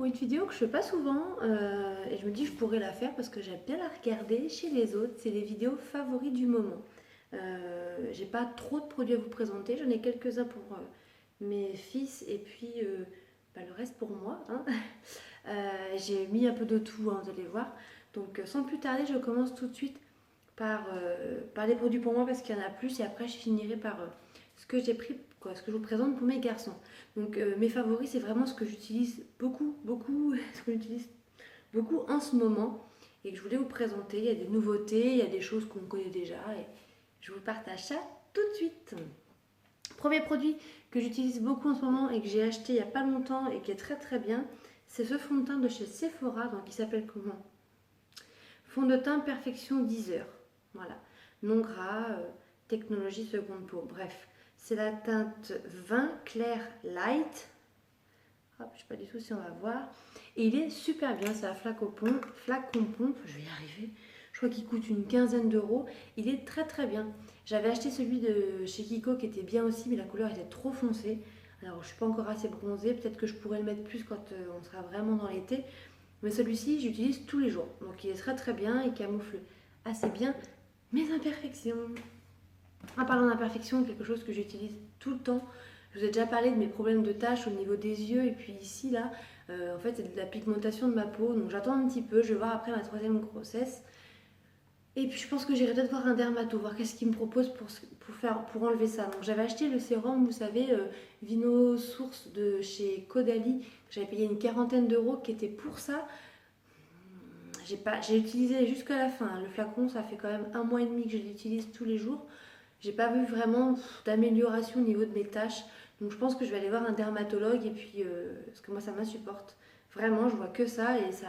pour une vidéo que je fais pas souvent et je me dis que je pourrais la faire parce que j'aime bien la regarder chez les autres. C'est les vidéos favoris du moment. J'ai pas trop de produits à vous présenter, j'en ai quelques-uns pour mes fils et puis le reste pour moi, hein. J'ai mis un peu de tout, hein, vous allez voir. Donc sans plus tarder, je commence tout de suite par les produits pour moi parce qu'il y en a plus et après je finirai par ce que j'ai pris, quoi, ce que je vous présente pour mes garçons. Donc mes favoris, c'est vraiment ce que j'utilise beaucoup, ce que j'utilise beaucoup en ce moment et que je voulais vous présenter. Il y a des nouveautés, il y a des choses qu'on connaît déjà et je vous partage ça tout de suite. Premier produit que j'utilise beaucoup en ce moment et que j'ai acheté il n'y a pas longtemps et qui est très bien, c'est ce fond de teint de chez Sephora, donc il s'appelle comment? Fond de teint Perfection 10 heures. Voilà. Non gras, technologie seconde peau. Bref, c'est la teinte vin clair light. Hop, je ne sais pas du tout si on va voir. Et il est super bien, c'est un flacon pompe. Je vais y arriver. Je crois qu'il coûte une quinzaine d'euros. Il est très bien. J'avais acheté celui de chez Kiko qui était bien aussi, mais la couleur était trop foncée. Alors, je ne suis pas encore assez bronzée. Peut-être que je pourrais le mettre plus quand on sera vraiment dans l'été. Mais celui-ci, j'utilise tous les jours. Donc, il est très bien. Il camoufle assez bien mes imperfections. En parlant d'imperfections, quelque chose que j'utilise tout le temps. Je vous ai déjà parlé de mes problèmes de taches au niveau des yeux. Et puis ici, là, en fait, c'est de la pigmentation de ma peau. Donc, j'attends un petit peu. Je vais voir après ma 3e grossesse. Et puis je pense que j'irai peut-être voir un dermato, voir qu'est-ce qu'il me propose pour enlever ça. Donc j'avais acheté le sérum, vous savez, Vino Source de chez Caudalie. J'avais payé une quarantaine d'euros qui était pour ça. J'ai utilisé jusqu'à la fin. Le flacon, ça fait quand même 1 mois et demi que je l'utilise tous les jours. J'ai pas vu vraiment d'amélioration au niveau de mes taches. Donc je pense que je vais aller voir un dermatologue et puis parce que moi ça m'insupporte. Vraiment, je vois que ça et ça,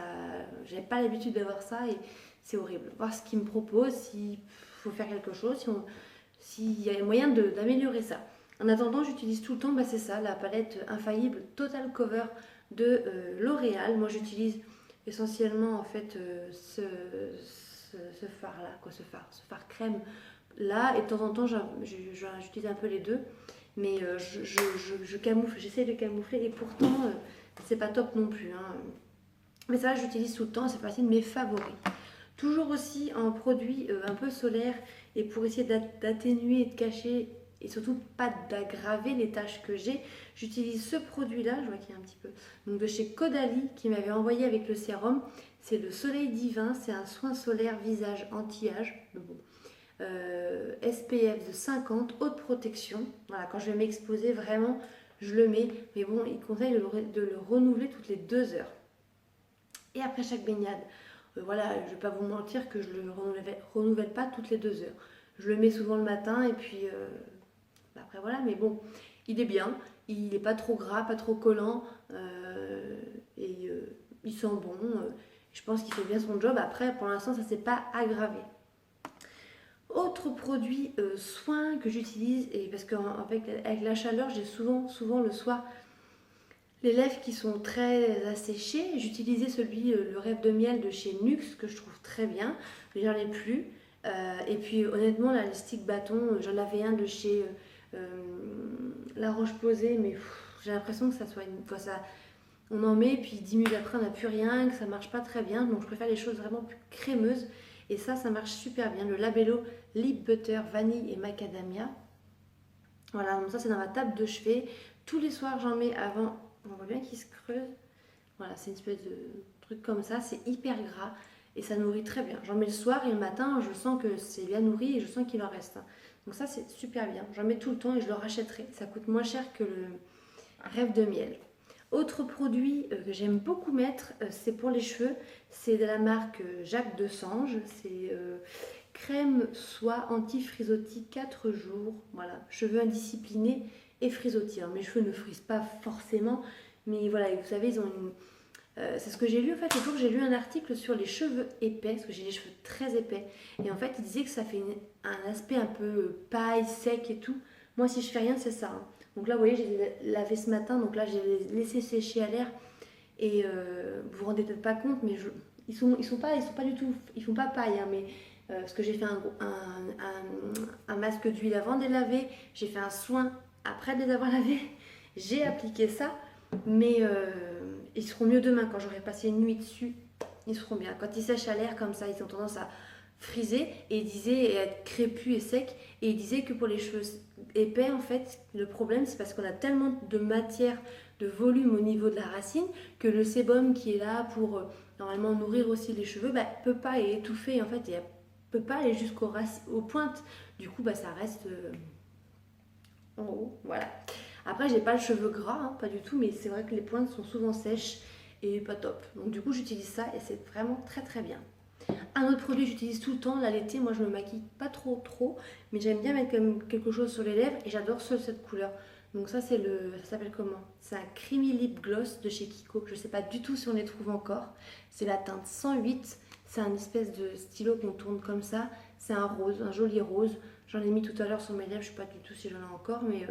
j'avais pas l'habitude d'avoir ça et c'est horrible. Voir ce qu'il me propose, s'il faut faire quelque chose, s'il y a moyen d'améliorer ça. En attendant, j'utilise tout le temps, c'est ça, la palette infaillible Total Cover de L'Oréal. Moi, j'utilise essentiellement en fait ce fard là, ce fard crème là, et de temps en temps, j'utilise un peu les deux, mais je camoufle, j'essaie de camoufler et pourtant, c'est pas top non plus, hein. Mais ça, j'utilise tout le temps, c'est facile, mes favoris. Toujours aussi en produit un peu solaire et pour essayer d'atténuer et de cacher et surtout pas d'aggraver les taches que j'ai, j'utilise ce produit-là, je vois qu'il y a un petit peu, donc de chez Caudalie qui m'avait envoyé avec le sérum. C'est le Soleil Divin, c'est un soin solaire visage anti-âge. Bon. SPF de 50, haute protection. Voilà, quand je vais m'exposer, vraiment, je le mets. Mais bon, il conseille de le renouveler toutes les 2 heures. Et après chaque baignade, voilà, je ne vais pas vous mentir que je ne le renouvelle pas toutes les 2 heures. Je le mets souvent le matin et puis après voilà, mais bon, il est bien. Il n'est pas trop gras, pas trop collant et il sent bon. Je pense qu'il fait bien son job. Après, pour l'instant, ça ne s'est pas aggravé. Autre produit soin que j'utilise, et parce qu'avec la chaleur, j'ai souvent le soir les lèvres qui sont très asséchées. J'utilisais celui, le Rêve de miel de chez Nuxe, que je trouve très bien, mais j'en ai plus. Et puis honnêtement, là, les sticks bâtons, j'en avais un de chez La Roche-Posay, mais j'ai l'impression que ça soit on en met, puis 10 minutes après, on n'a plus rien, que ça marche pas très bien. Donc je préfère les choses vraiment plus crémeuses. Et ça marche super bien. Le Labello Lip Butter Vanille et Macadamia. Voilà, donc ça c'est dans ma table de chevet. Tous les soirs j'en mets avant. On voit bien qu'il se creuse. Voilà, c'est une espèce de truc comme ça. C'est hyper gras et ça nourrit très bien. J'en mets le soir et le matin, je sens que c'est bien nourri et je sens qu'il en reste. Donc ça c'est super bien. J'en mets tout le temps et je le rachèterai. Ça coûte moins cher que le Rêve de miel. Autre produit que j'aime beaucoup mettre, c'est pour les cheveux. C'est de la marque Jacques Desange. C'est crème soie anti-frisottis 4 jours. Voilà, cheveux indisciplinés et frisottis. Alors, mes cheveux ne frisent pas forcément, mais voilà, vous savez, ils ont une... c'est ce que j'ai lu en fait. Le jour j'ai lu un article sur les cheveux épais, parce que j'ai des cheveux très épais. Et en fait, il disait que ça fait un aspect un peu paille, sec et tout. Moi, si je fais rien, c'est ça, hein. Donc là, vous voyez, j'ai lavé ce matin, donc là, j'ai laissé sécher à l'air. Et vous vous rendez peut-être pas compte, mais ils sont pas du tout, ils font pas paille, hein, mais parce que j'ai fait un masque d'huile avant de les laver, j'ai fait un soin après de les avoir lavés, j'ai appliqué ça, mais Ils seront mieux demain quand j'aurai passé une nuit dessus. Ils seront bien. Quand ils sèchent à l'air comme ça, ils ont tendance à friser et il disait et être crépus et secs. Et il disait que pour les cheveux épais, en fait, le problème c'est parce qu'on a tellement de matière, de volume au niveau de la racine que le sébum qui est là pour normalement nourrir aussi les cheveux, peut pas étouffer en fait et peut pas aller aux pointes. Du coup, ça reste en haut. Voilà. Après, j'ai pas le cheveu gras, hein, pas du tout, mais c'est vrai que les pointes sont souvent sèches et pas top. Donc du coup, j'utilise ça et c'est vraiment très très bien. Un autre produit que j'utilise tout le temps, là l'été, moi je me maquille pas trop, mais j'aime bien mettre quand même quelque chose sur les lèvres et j'adore cette couleur. Donc ça ça s'appelle comment? C'est un Creamy Lip Gloss de chez Kiko. Je sais pas du tout si on les trouve encore. C'est la teinte 108. C'est un espèce de stylo qu'on tourne comme ça. C'est un rose, un joli rose. J'en ai mis tout à l'heure sur mes lèvres. Je sais pas du tout si j'en ai encore, mais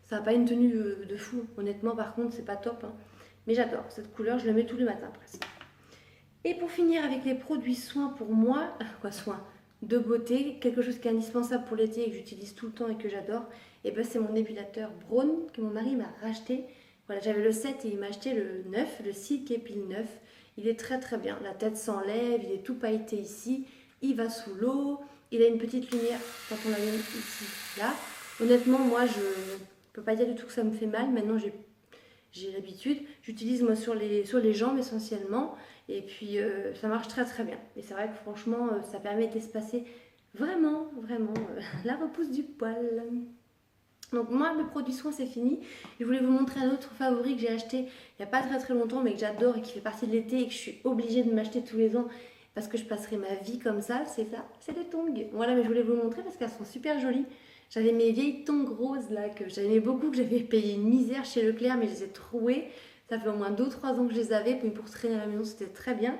ça n'a pas une tenue de fou. Honnêtement, par contre, c'est pas top, hein. Mais j'adore cette couleur. Je la mets tous les matins presque. Et pour finir avec les produits soins pour moi, soins de beauté, quelque chose qui est indispensable pour l'été et que j'utilise tout le temps et que j'adore, et c'est mon épilateur Braun que mon mari m'a racheté. Voilà, j'avais le 7 et il m'a acheté le 9, le Silk Epile 9. Il est très très bien, la tête s'enlève, il est tout pailleté ici, il va sous l'eau, il a une petite lumière quand on l'allume ici, là. Honnêtement, moi je peux pas dire du tout que ça me fait mal, maintenant j'ai l'habitude. J'utilise moi sur les jambes essentiellement. Et puis ça marche très très bien. Et c'est vrai que franchement, ça permet d'espacer vraiment la repousse du poil. Donc moi, le produit soin, c'est fini. Je voulais vous montrer un autre favori que j'ai acheté il n'y a pas très longtemps, mais que j'adore et qui fait partie de l'été et que je suis obligée de m'acheter tous les ans parce que je passerai ma vie comme ça. C'est ça, c'est des tongs. Voilà, mais je voulais vous le montrer parce qu'elles sont super jolies. J'avais mes vieilles tongs roses là que j'aimais beaucoup, que j'avais payé une misère chez Leclerc, mais je les ai trouées. Ça fait au moins 2 ou 3 ans que je les avais. Pour traîner à la maison, c'était très bien.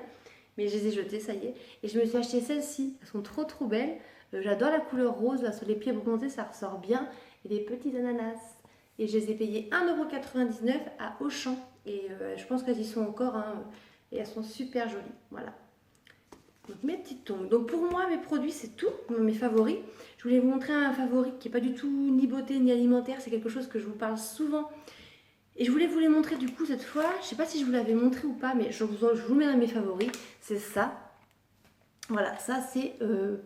Mais je les ai jetées, ça y est. Et je me suis acheté celles-ci. Elles sont trop belles. J'adore la couleur rose. Là, sur les pieds bronzés, ça ressort bien. Et des petits ananas. Et je les ai payées 1,99 € à Auchan. Et je pense qu'elles y sont encore. Hein, et elles sont super jolies. Voilà. Donc mes petites tongs. Donc pour moi, mes produits, c'est tout. Mes favoris. Je voulais vous montrer un favori qui n'est pas du tout ni beauté ni alimentaire. C'est quelque chose que je vous parle souvent. Et je voulais vous les montrer du coup cette fois. Je ne sais pas si je vous l'avais montré ou pas, mais je vous mets dans mes favoris. C'est ça. Voilà, ça c'est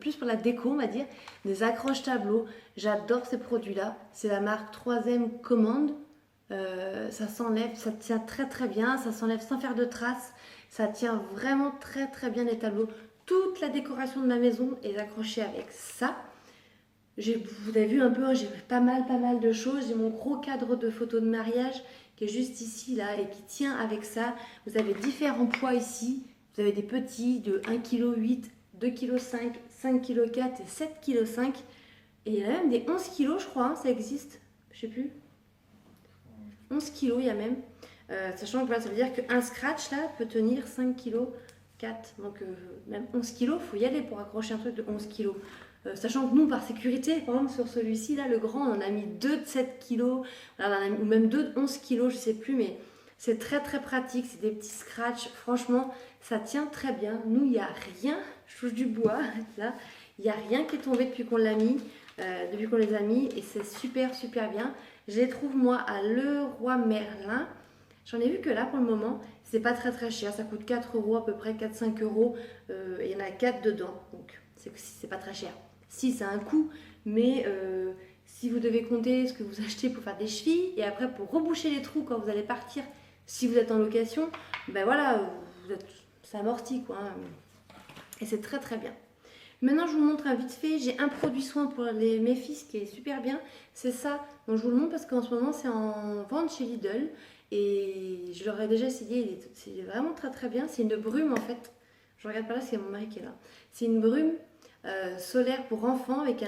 plus pour la déco, on va dire. Des accroches tableaux. J'adore ces produits-là. C'est la marque 3ème Commande. Ça s'enlève, ça tient très bien. Ça s'enlève sans faire de traces. Ça tient vraiment très bien les tableaux. Toute la décoration de ma maison est accrochée avec ça. Vous avez vu un peu, hein, j'ai pas mal de choses. J'ai mon gros cadre de photos de mariage qui est juste ici là et qui tient avec ça. Vous avez différents poids ici. Vous avez des petits de 1,8 kg, 2,5 kg, 5,4 kg et 7,5 kg. Et il y en a même des 11 kg, je crois, hein, ça existe. Je sais plus. 11 kg, il y a même. Sachant que voilà, ça veut dire qu'un scratch là peut tenir 5,4 kg. Donc même 11 kg, il faut y aller pour accrocher un truc de 11 kg. Sachant que nous, par sécurité, par exemple sur celui-ci, là, le grand, on en a mis 2 de 7 kg, ou même 2 de 11 kg, je sais plus, mais c'est très pratique, c'est des petits scratchs. Franchement, ça tient très bien. Nous, il n'y a rien, je touche du bois, là, il n'y a rien qui est tombé depuis qu'on l'a mis, depuis qu'on les a mis, et c'est super bien. Je les trouve, moi, à Leroy Merlin. J'en ai vu que là, pour le moment, c'est pas très cher. Ça coûte 4 € à peu près, 4-5 €. Il y en a 4 dedans, donc c'est pas très cher. Si, ça a un coût, mais si vous devez compter ce que vous achetez pour faire des chevilles et après pour reboucher les trous quand vous allez partir, si vous êtes en location, ben voilà, ça amortit quoi. Hein. Et c'est très bien. Maintenant, je vous montre un vite fait. J'ai un produit soin pour mes fils qui est super bien. C'est ça. Donc, je vous le montre parce qu'en ce moment, c'est en vente chez Lidl. Et je l'aurais déjà essayé. Il est vraiment très bien. C'est une brume en fait. Je regarde pas là, c'est mon mari qui est là. C'est une brume solaire pour enfants avec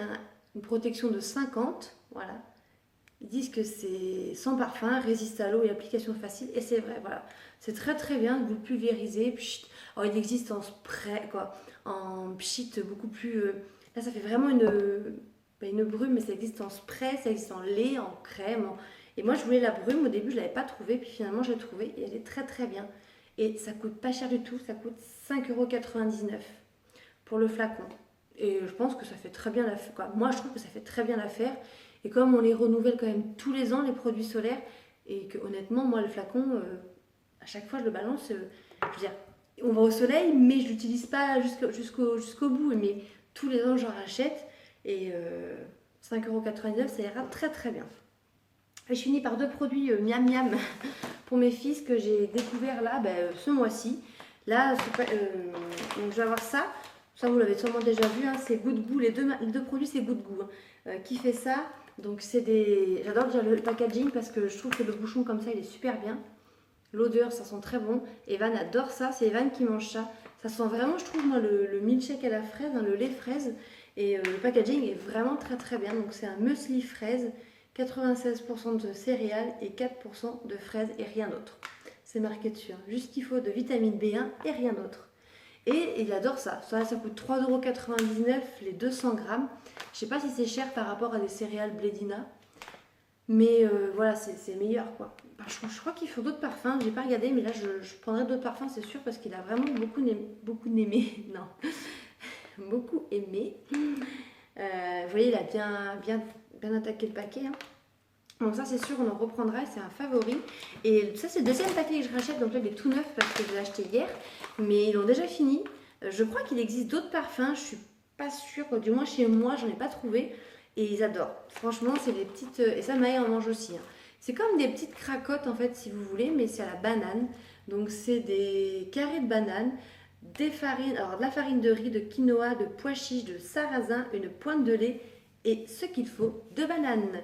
une protection de 50. Voilà. Ils disent que c'est sans parfum, résiste à l'eau et application facile. Et c'est vrai, voilà. C'est très bien. Vous le pulvérisez. Alors, il existe en spray, quoi. En pchit beaucoup plus... Là, ça fait vraiment une brume, mais ça existe en spray, ça existe en lait, en crème. Et moi, je voulais la brume. Au début, je ne l'avais pas trouvée. Puis finalement, je l'ai trouvée. Et elle est très bien. Et ça coûte pas cher du tout. Ça coûte 5,99 € pour le flacon. Et je pense que ça fait très bien l'affaire. Moi, je trouve que ça fait très bien l'affaire. Et comme on les renouvelle quand même tous les ans, les produits solaires, et que honnêtement, moi, le flacon, à chaque fois je le balance, je veux dire, on va au soleil, mais je l'utilise pas jusqu'au bout. Mais tous les ans, j'en rachète et 5,99 € ça ira très très bien. Et je finis par deux produits miam miam pour mes fils que j'ai découvert là ce mois-ci. Là, donc je vais avoir ça. Ça, vous l'avez sûrement déjà vu, hein, c'est Good Goût. Les deux produits, c'est Good Goût. Qui fait ça? Donc, c'est des. J'adore déjà le packaging parce que je trouve que le bouchon comme ça, il est super bien. L'odeur, ça sent très bon. Evan adore ça. C'est Evan qui mange ça. Ça sent vraiment, je trouve, moi, le milkshake à la fraise, hein, le lait fraise. Et le packaging est vraiment très très bien. Donc, c'est un muesli fraise, 96% de céréales et 4% de fraises et rien d'autre. C'est marqué dessus. Hein. Juste ce qu'il faut de vitamine B1 et rien d'autre. Et il adore ça. Ça coûte 3,99 € les 200 grammes. Je sais pas si c'est cher par rapport à des céréales Blédina. Mais voilà, c'est meilleur quoi. Je crois qu'ils font d'autres parfums. J'ai pas regardé, mais là je prendrai d'autres parfums, c'est sûr, parce qu'il a vraiment beaucoup aimé. Non, beaucoup aimé. Vous voyez, il a bien attaqué le paquet. Hein. Donc ça c'est sûr, on en reprendra, c'est un favori. Et ça c'est le deuxième paquet que je rachète, donc là il est tout neuf parce que je l'ai acheté hier. Mais ils l'ont déjà fini. Je crois qu'il existe d'autres parfums, je suis pas sûre, du moins chez moi j'en ai pas trouvé. Et ils adorent. Franchement c'est des petites... Et ça Maë en mange aussi. Hein. C'est comme des petites cracottes en fait si vous voulez, mais c'est à la banane. Donc c'est des carrés de banane, des farines, alors de la farine de riz, de quinoa, de pois chiches, de sarrasin, une pointe de lait et ce qu'il faut, de bananes.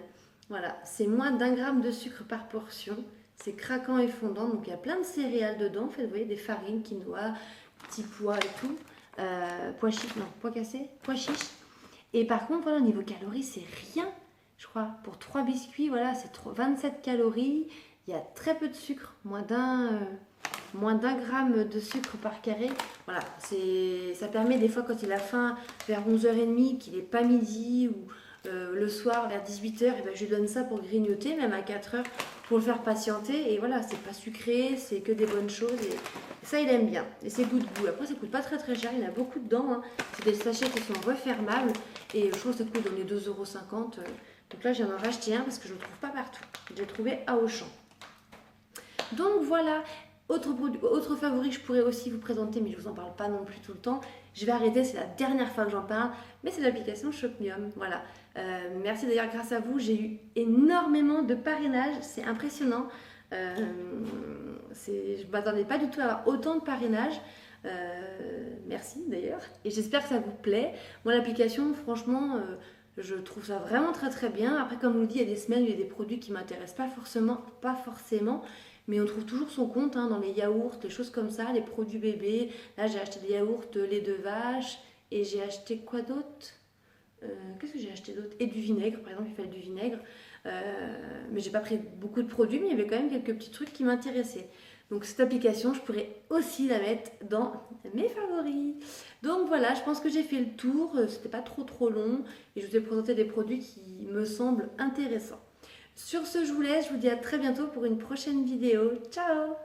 Voilà, c'est moins d'1 gramme de sucre par portion. C'est craquant et fondant, donc il y a plein de céréales dedans. En fait, vous voyez, des farines, quinoa, petits pois et tout. Pois chiches, non, pois cassés, pois chiches. Et par contre, voilà, au niveau calories, c'est rien, je crois. Pour 3 biscuits, voilà, c'est 27 calories. Il y a très peu de sucre, moins d'un gramme de sucre par carré. Voilà, ça permet des fois quand il a faim vers 11h30, qu'il n'est pas midi ou le soir vers 18h, et ben je lui donne ça pour grignoter, même à 4h, pour le faire patienter. Et voilà, c'est pas sucré, c'est que des bonnes choses. Et ça, il aime bien. Et c'est goût de goût. Après, ça coûte pas très très cher, il y en a beaucoup dedans. Hein. C'est des sachets qui sont refermables. Et je trouve que ça coûte dans les 2,50 €. Donc là, j'en ai racheté un parce que je ne le trouve pas partout. J'ai trouvé à Auchan. Donc voilà. Autre favori que je pourrais aussi vous présenter, mais je ne vous en parle pas non plus tout le temps. Je vais arrêter, c'est la dernière fois que j'en parle, mais c'est l'application Shopmium. Voilà. Merci d'ailleurs, grâce à vous, j'ai eu énormément de parrainages, c'est impressionnant. Je ne m'attendais pas du tout à avoir autant de parrainages. Merci d'ailleurs, et j'espère que ça vous plaît. Moi, l'application, franchement, je trouve ça vraiment très très bien. Après, comme on vous dit, il y a des semaines où il y a des produits qui ne m'intéressent pas forcément. Mais on trouve toujours son compte hein, dans les yaourts, les choses comme ça, les produits bébés. Là, j'ai acheté des yaourts, lait de vache. Et j'ai acheté quoi d'autre? Qu'est-ce que j'ai acheté d'autre? Et du vinaigre, par exemple, il fallait du vinaigre. Mais j'ai pas pris beaucoup de produits, mais il y avait quand même quelques petits trucs qui m'intéressaient. Donc cette application, je pourrais aussi la mettre dans mes favoris. Donc voilà, je pense que j'ai fait le tour. C'était pas trop long. Et je vous ai présenté des produits qui me semblent intéressants. Sur ce, je vous laisse, je vous dis à très bientôt pour une prochaine vidéo. Ciao!